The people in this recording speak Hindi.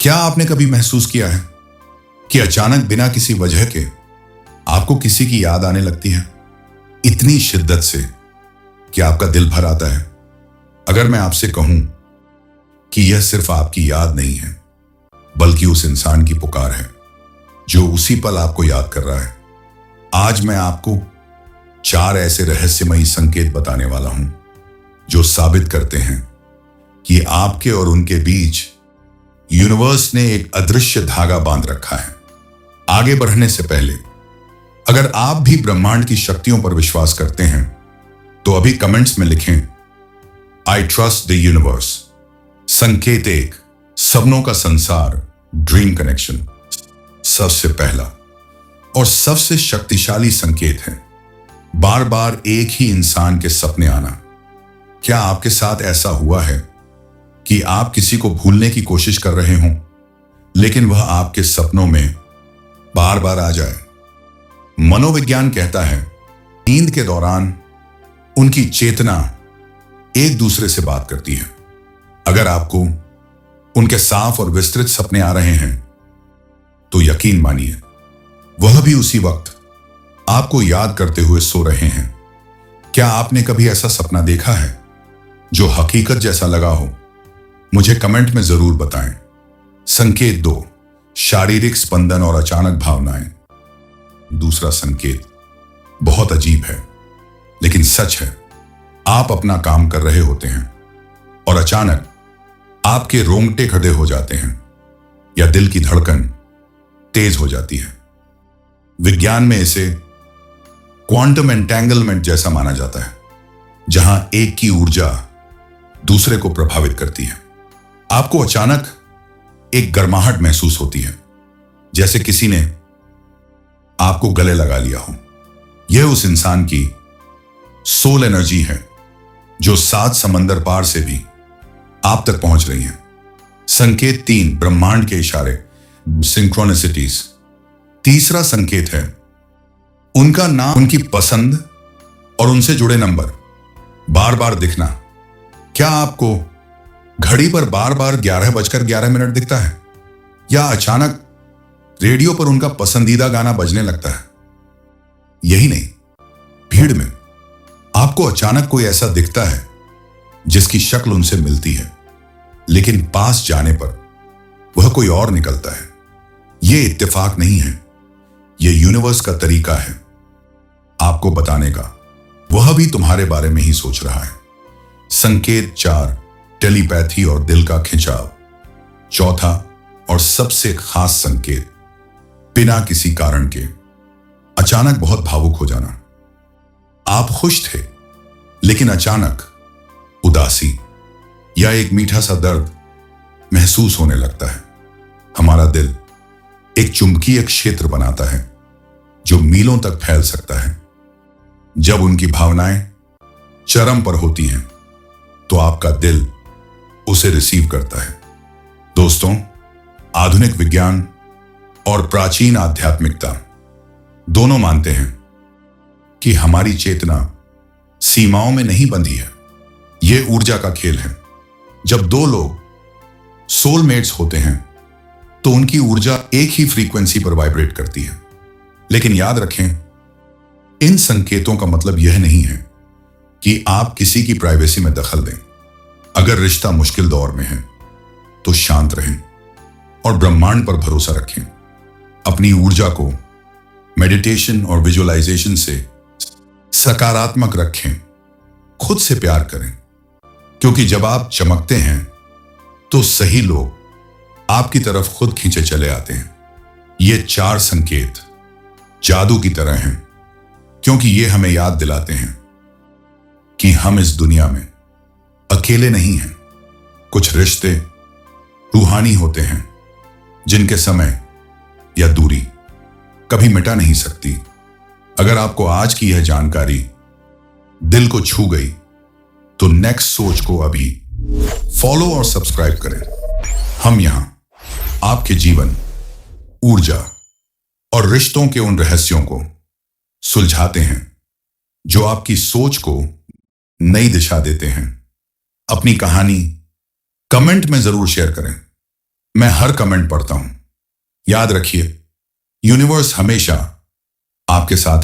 क्या आपने कभी महसूस किया है कि अचानक बिना किसी वजह के आपको किसी की याद आने लगती है, इतनी शिद्दत से कि आपका दिल भर आता है? अगर मैं आपसे कहूं कि यह सिर्फ आपकी याद नहीं है, बल्कि उस इंसान की पुकार है जो उसी पल आपको याद कर रहा है। आज मैं आपको 4 ऐसे रहस्यमयी संकेत बताने वाला हूं जो साबित करते हैं कि आपके और उनके बीच यूनिवर्स ने एक अदृश्य धागा बांध रखा है। आगे बढ़ने से पहले अगर आप भी ब्रह्मांड की शक्तियों पर विश्वास करते हैं तो अभी कमेंट्स में लिखें, आई ट्रस्ट द यूनिवर्स। संकेत 1, सपनों का संसार, ड्रीम कनेक्शन। सबसे पहला और सबसे शक्तिशाली संकेत है बार बार एक ही इंसान के सपने आना। क्या आपके साथ ऐसा हुआ है कि आप किसी को भूलने की कोशिश कर रहे हों, लेकिन वह आपके सपनों में बार बार आ जाए? मनोविज्ञान कहता है नींद के दौरान उनकी चेतना एक दूसरे से बात करती है। अगर आपको उनके साफ और विस्तृत सपने आ रहे हैं तो यकीन मानिए वह भी उसी वक्त आपको याद करते हुए सो रहे हैं। क्या आपने कभी ऐसा सपना देखा है जो हकीकत जैसा लगा हो? मुझे कमेंट में जरूर बताएं। संकेत 2, शारीरिक स्पंदन और अचानक भावनाएं। दूसरा संकेत बहुत अजीब है लेकिन सच है। आप अपना काम कर रहे होते हैं और अचानक आपके रोंगटे खड़े हो जाते हैं या दिल की धड़कन तेज हो जाती है। विज्ञान में इसे क्वांटम एंटेंगलमेंट जैसा माना जाता है, जहां एक की ऊर्जा दूसरे को प्रभावित करती है। आपको अचानक एक गर्माहट महसूस होती है, जैसे किसी ने आपको गले लगा लिया हो। यह उस इंसान की सोल एनर्जी है जो 7 समंदर पार से भी आप तक पहुंच रही है। संकेत 3, ब्रह्मांड के इशारे, सिंक्रोनिसिटीज। तीसरा संकेत है उनका नाम, उनकी पसंद और उनसे जुड़े नंबर बार बार दिखना। क्या आपको घड़ी पर बार बार 11:11 दिखता है, या अचानक रेडियो पर उनका पसंदीदा गाना बजने लगता है? यही नहीं, भीड़ में आपको अचानक कोई ऐसा दिखता है जिसकी शक्ल उनसे मिलती है, लेकिन पास जाने पर वह कोई और निकलता है। यह इत्तेफाक नहीं है, यह यूनिवर्स का तरीका है आपको बताने का वह भी तुम्हारे बारे में ही सोच रहा है। संकेत 4, टेलीपैथी और दिल का खिंचाव। चौथा और सबसे खास संकेत, बिना किसी कारण के अचानक बहुत भावुक हो जाना। आप खुश थे लेकिन अचानक उदासी या एक मीठा सा दर्द महसूस होने लगता है। हमारा दिल एक चुंबकीय क्षेत्र बनाता है जो मीलों तक फैल सकता है। जब उनकी भावनाएं चरम पर होती हैं तो आपका दिल उसे रिसीव करता है। दोस्तों, आधुनिक विज्ञान और प्राचीन आध्यात्मिकता दोनों मानते हैं कि हमारी चेतना सीमाओं में नहीं बंधी है। यह ऊर्जा का खेल है। जब 2 लोग सोलमेट्स होते हैं तो उनकी ऊर्जा एक ही फ्रीक्वेंसी पर वाइब्रेट करती है। लेकिन याद रखें, इन संकेतों का मतलब यह नहीं है कि आप किसी की प्राइवेसी में दखल दें। अगर रिश्ता मुश्किल दौर में है तो शांत रहें और ब्रह्मांड पर भरोसा रखें। अपनी ऊर्जा को मेडिटेशन और विजुअलाइजेशन से सकारात्मक रखें। खुद से प्यार करें, क्योंकि जब आप चमकते हैं तो सही लोग आपकी तरफ खुद खींचे चले आते हैं। ये 4 संकेत जादू की तरह हैं, क्योंकि ये हमें याद दिलाते हैं कि हम इस दुनिया में अकेले नहीं हैं। कुछ रिश्ते रूहानी होते हैं जिनके समय या दूरी कभी मिटा नहीं सकती। अगर आपको आज की यह जानकारी दिल को छू गई तो नेक्स्ट सोच को अभी फॉलो और सब्सक्राइब करें। हम यहां आपके जीवन, ऊर्जा और रिश्तों के उन रहस्यों को सुलझाते हैं जो आपकी सोच को नई दिशा देते हैं। अपनी कहानी कमेंट में जरूर शेयर करें मैं हर कमेंट पढ़ता हूं। याद रखिए, यूनिवर्स हमेशा आपके साथ है।